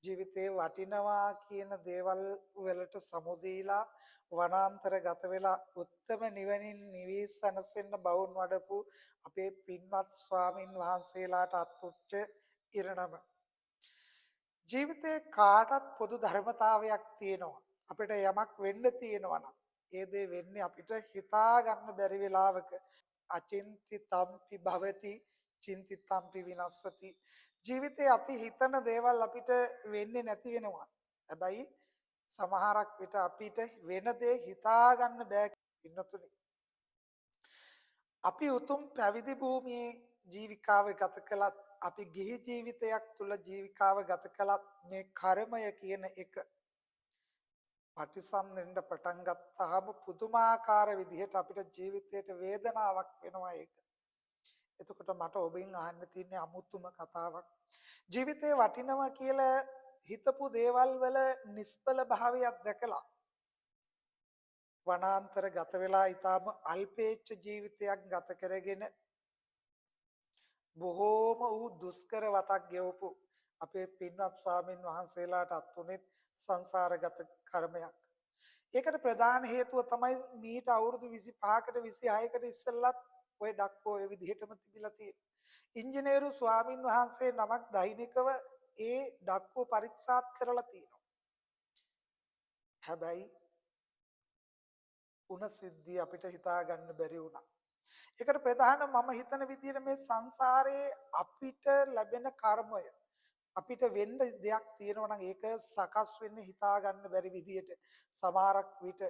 ජීවිතේ වටිනවා කියන දේවල් වලට සමුදීලා වනාන්තරගත වෙලා උත්තම නිවනින් නිවී සැනසෙන්න බවුන් වඩපු අපේ පින්වත් ස්වාමින් වහන්සේලාට අත්උච්ච ඉරණම. ජීවිතේ කාටත් පොදු ධර්මතාවයක් තියෙනවා. අපිට යමක් වෙන්න තියෙනවා නම් ඒ දේ වෙන්නේ අපිට හිතා ගන්න බැරි වෙලාවක. අචින්ති තම්පි භවති චින්ති තම්පි විනස්සති. ජීවිතේ අපි හිතන දේවල් අපිට වෙන්නේ නැති වෙනවා. හැබැයි සමහරක් විට අපිට වෙන දේ හිතා ගන්න බෑ පින්නතුනි. අපි උතුම් පැවිදි භූමියේ ජීවිකාව ගත කළත් අපි ගිහි ජීවිතයක් තුල ජීවිකාව ගත කළත් මේ කර්මය කියන එක පටිසම්වෙන්න පටන් ගත්තාම පුදුමාකාර විදිහට අපිට ජීවිතේට වේදනාවක් වෙනවා ඒක. එතකොට මට ඔබෙන් අහන්න තියෙන්නේ අමුතුම කතාවක්. ජීවිතේ වටිනවා කියලා හිතපු දේවල් වල නිෂ්ඵල භාවයක් දැකලා වනාන්තර ගත වෙලා ඊටාම අල්පේච්ඡ ජීවිතයක් ගත කරගෙන බොහෝම වූ දුෂ්කර වතක් ගෙවපු අපේ පින්වත් ස්වාමින් වහන්සේලාට අත්ුනේත් සංසාරගත කර්මයක්. ඒකට ප්‍රධාන හේතුව තමයි මීට අවුරුදු 25කට 26කට ඉස්සෙල්ලත් ওই ඩක්කෝ ඒ විදිහටම තිබිලා තියෙන්නේ. ඉංජිනේරු ස්වාමින් වහන්සේ නමක් දෛනිකව ඒ ඩක්කෝ පරීක්ෂාත් කරලා තියෙනවා. හැබැයි උන සිද්ධිය අපිට හිතා ගන්න බැරි වුණා. ඒකට ප්‍රධාන මම හිතන විදිහට මේ සංසාරේ අපිට ලැබෙන කර්මය අපිට වෙන්න දෙයක් තියෙනවා නම් ඒක සකස් වෙන්න හිතා ගන්න බැරි විදිහට සමහරක් විට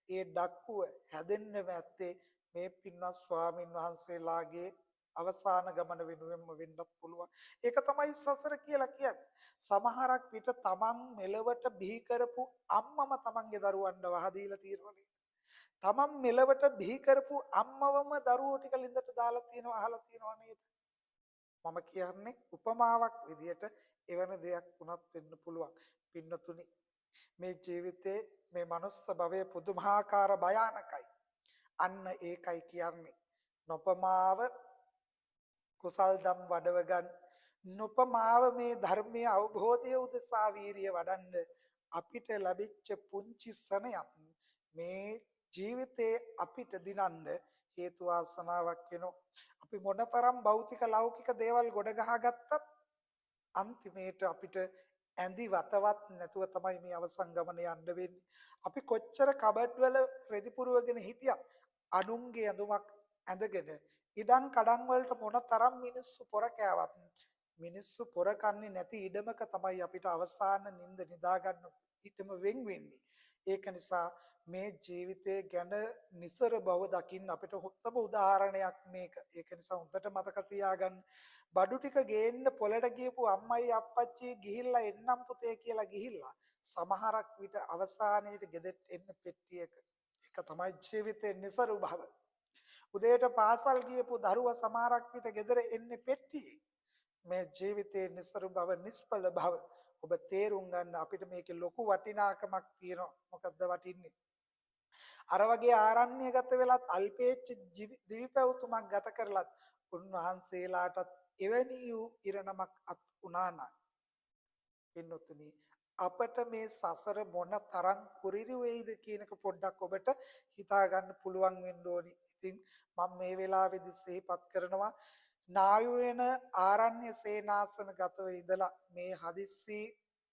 ඒ ඩක්කුව හැදෙන්නම ඇත්තේ මේ පින්වත් ස්වාමින් වහන්සේලාගේ අවසාන ගමන වෙනුවෙන්ම වෙන්නත් පුළුවන්. ඒක තමයි සසර කියලා කියන්නේ. සමහරක් විට තමන් මෙලවට බිහි කරපු අම්මම තමන්ගේ දරුවන්ට වහදීලා තියෙනවනේ. තමන් මෙලවට බිහි කරපු අම්මවම දරුවෝ ටික ළිඳට දාලා තියෙනවා අහලා තියෙනවා නේද? මම කියන්නේ උපමාවක් විදියට එවන දෙයක් වුණත් වෙන්න පුළුවන්. පින්නතුනි මේ ජීවිතේ මේ මනුස්ස භවයේ පුදුමාකාර භයානකයි. අන්න ඒකයි කියන්නේ නොපමාව කුසල් දම් වඩව ගන්න නොපමාව මේ ධර්මයේ අවබෝධය උදෙසා වීරිය වඩන්න අපිට ලැබිච්ච පුංචි සනයක් මේ ජීවිතේ අපිට දිනන්න හේතු වාසනාවක් වෙනවා. අපි මොනතරම් භෞතික ලෞකික දේවල් ගොඩ ගහගත්තත් අන්තිමේට අපිට ඇඳි වතවත් නැතුව තමයි මේ අවසන් ගමන යන්න වෙන්නේ. අපි කොච්චර කබඩ් වල රෙදි පුරවගෙන හිටියත් අනුන්ගේ ඇඳුමක් ඇඳගෙන ඉඩම් කඩම් වලට මොනතරම් මිනිස්සු පොර කෑවත් මිනිස්සු පොර කන්නේ නැති ඉඩමක තමයි අපිට අවසාන නිින්ද නිදා ගන්න ඉඩම වෙන් වෙන්නේ. ඒක නිසා මේ ජීවිතේ ගැන નિසර බව දකින්න අපිට හොත්තම උදාහරණයක් මේක. ඒක නිසා හොඳට මතක තියාගන්න. බඩු ටික ගේන්න පොළට ගියපු අම්මයි අප්පච්චි ගිහිල්ලා එන්නම් පුතේ කියලා ගිහිල්ලා සමහරක් විට අවසානයේට ගෙදෙට්ට එන්න පෙට්ටියක. ඒක තමයි ජීවිතේ નિසරු භව. උදේට පාසල් ගියපු දරුවා සමහරක් විට ගෙදර එන්නේ පෙට්ටියේ. මේ ජීවිතේ નિසරු භව නිෂ්ඵල භව. ඔබ තේරුම් ගන්න අපිට මේකේ ලොකු වටිනාකමක් තියෙනවා. මොකද්ද වටින්නේ? අර වගේ ආරණ්‍යගත වෙලත් අල්පේච්ඡ දිවි පැවතුමක් ගත කරලත් උන්වහන්සේලාටත් එවැනි වූ ඉරණමක් අත් උනා නම් පින්නතුනි අපට මේ සසර මොන තරම් කුරිරු වෙයිද කියන එක පොඩ්ඩක් ඔබට හිතා ගන්න පුළුවන් වෙන්න ඕනි. ඉතින් මම මේ වෙලාවේදී සිහිපත් කරනවා නායු වෙන ආරණ්‍ය සේනාසන ගතව ඉඳලා මේ හදිස්සි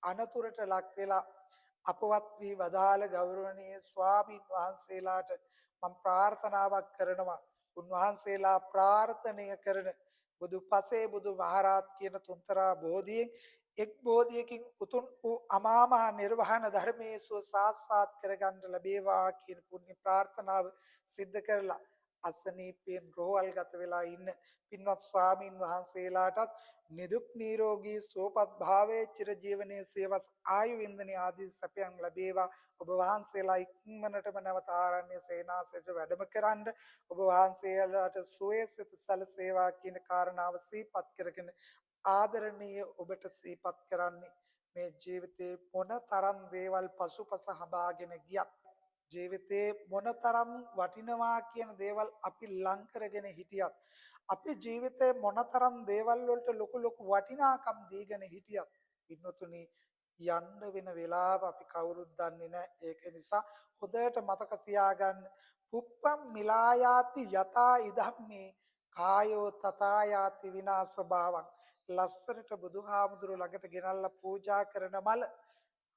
අනතුරට ලක් වෙලා අපවත් වී වදාළ ගෞරවනීය ස්වාමීන් වහන්සේලාට මම ප්‍රාර්ථනාවක් කරනවා උන්වහන්සේලා ප්‍රාර්ථනීය කරන බුදු පසේ බුදු මහරහත් කියන තුන්තරා බෝධියෙන් එක් බෝධියකින් උතුම් වූ අමා මහ නිර්වාණ ධර්මයේ සුව සාක්ෂාත් කරගන්න ලැබේවා කියන පුණ්‍ය ප්‍රාර්ථනාව සිද්ධ කරලා අසනීපයෙන් රෝහල්ගත වෙලා ඉන්න පින්වත් ස්වාමින් වහන්සේලාටත් නිදුක් නිරෝගී සුවපත් භාවයේ චිරජීවනයේ සේවස් ආයු වින්දනයේ ආදී සැපයන් ලැබේවා. ඔබ වහන්සේලා ඉක්මනටම නැවත ආරණ්‍ය සේනාසනයට වැඩම කරන්න ඔබ වහන්සේලාට සුවයසිත සැලසේවා කියන කාරණාව සිහිපත් කරගෙන ආදරණීය ඔබට සිහිපත් කරන්නේ මේ ජීවිතේ මොන තරම් දේවල් පසුපස හඹාගෙන ගියත් ජීවිතේ මොනතරම් වටිනවා කියන දේවල් අපි ලං කරගෙන හිටියත් අපේ ජීවිතේ මොනතරම් දේවල් වලට ලොකු ලොකු වටිනාකම් දීගෙන හිටියත් පින්වතුනි යන්න වෙන වෙලාව අපි කවුරුත් දන්නේ නැහැ. ඒක නිසා හොඳට මතක තියාගන්න. පුප්පම් මිලායාති යතා ඉදම්මේ කායෝ තථායාති විනාශ භාවං. ලස්සනට බුදුහාමුදුරුවෝ ළඟට ගෙනල්ලා පූජා කරන මල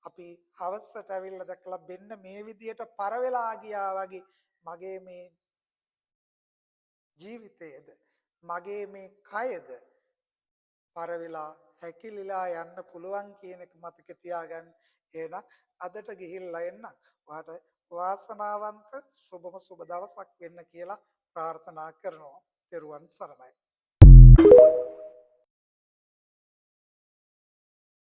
අපි හවසට ඇවිල්ලා දැකලා මෙන්න මේ විදියට පර වෙලා ගියා වගේ මගේ මේ ජීවිතයේද මගේ මේ කයද පර වෙලා හැකිලිලා යන්න පුළුවන් කියන එක මතක තියාගන්න. එහෙනම් අදට ගිහිල්ලා එන්න. ඔයාට වාසනාවන්ත සුබම සුබ දවසක් වෙන්න කියලා ප්‍රාර්ථනා කරනවා. ත්වන් සරණයි.